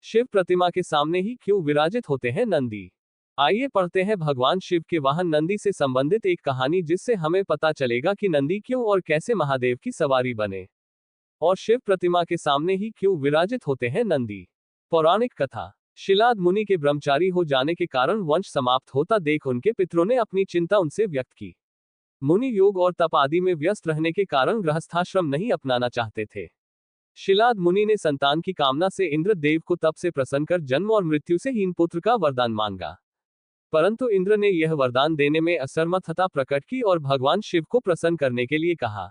शिव प्रतिमा के सामने ही क्यों विराजित होते हैं नंदी? आइए पढ़ते हैं भगवान शिव के वाहन नंदी से संबंधित एक कहानी, जिससे हमें पता चलेगा कि नंदी क्यों और कैसे महादेव की सवारी बने और शिव प्रतिमा के सामने ही क्यों विराजित होते हैं नंदी। पौराणिक कथा। शिलाद मुनि के ब्रह्मचारी हो जाने के कारण वंश समाप्त होता देख उनके पितरों ने अपनी चिंता उनसे व्यक्त की। मुनि योग और तप आदि में व्यस्त रहने के कारण गृहस्थाश्रम नहीं अपनाना चाहते थे। शिलाद मुनि ने संतान की कामना से इंद्र देव को तप से प्रसन्न कर जन्म और मृत्यु से हीन पुत्र का वरदान मांगा, परंतु इंद्र ने यह वरदान देने में असमर्थता प्रकट की और भगवान शिव को प्रसन्न करने के लिए कहा।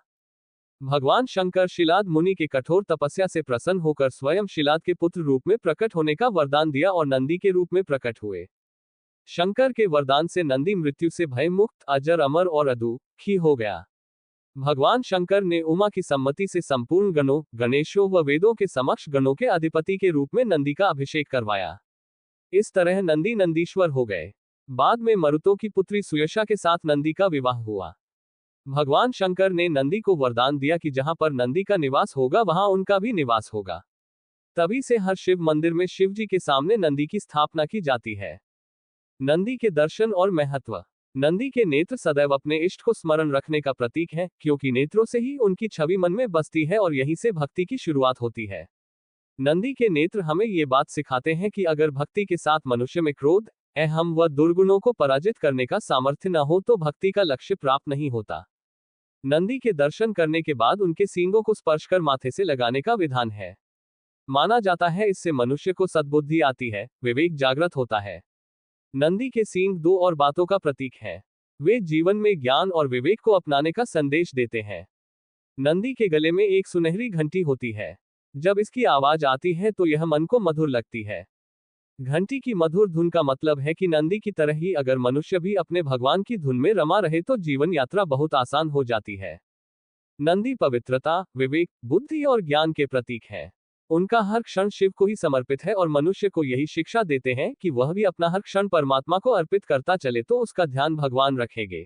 भगवान शंकर शिलाद मुनि के कठोर तपस्या से प्रसन्न होकर स्वयं शिलाद के पुत्र रूप में प्रकट होने का वरदान दिया और नंदी के रूप में प्रकट हुए। शंकर के वरदान से नंदी मृत्यु से भय मुक्त, अजर, अमर और अदुखी हो गया। भगवान शंकर ने उमा की सम्मति से संपूर्ण गणों, गणेशों व वेदों के समक्ष गणों के अधिपति के रूप में नंदी का अभिषेक करवाया। इस तरह नंदी नंदीश्वर हो गए। बाद में मरुतों की पुत्री सुयशा के साथ नंदी का विवाह हुआ। भगवान शंकर ने नंदी को वरदान दिया कि जहां पर नंदी का निवास होगा वहां उनका भी निवास होगा। तभी से हर शिव मंदिर में शिव जी के सामने नंदी की स्थापना की जाती है। नंदी के दर्शन और महत्व। नंदी के नेत्र सदैव अपने इष्ट को स्मरण रखने का प्रतीक है, क्योंकि नेत्रों से ही उनकी छवि मन में बसती है और यहीं से भक्ति की शुरुआत होती है। नंदी के नेत्र हमें ये बात सिखाते हैं कि अगर भक्ति के साथ मनुष्य में क्रोध, अहम व दुर्गुणों को पराजित करने का सामर्थ्य न हो तो भक्ति का लक्ष्य प्राप्त नहीं होता। नंदी के दर्शन करने के बाद उनके सींगों को स्पर्श कर माथे से लगाने का विधान है। माना जाता है इससे मनुष्य को सद्बुद्धि आती है, विवेक जागृत होता है। नंदी के सींग दो और बातों का प्रतीक है। वे जीवन में ज्ञान और विवेक को अपनाने का संदेश देते हैं। नंदी के गले में एक सुनहरी घंटी होती है। जब इसकी आवाज आती है तो यह मन को मधुर लगती है। घंटी की मधुर धुन का मतलब है कि नंदी की तरह ही अगर मनुष्य भी अपने भगवान की धुन में रमा रहे तो जीवन यात्रा बहुत आसान हो जाती है। नंदी पवित्रता, विवेक, बुद्धि और ज्ञान के प्रतीक है। उनका हर क्षण शिव को ही समर्पित है और मनुष्य को यही शिक्षा देते हैं कि वह भी अपना हर क्षण परमात्मा को अर्पित करता चले तो उसका ध्यान भगवान रखेंगे।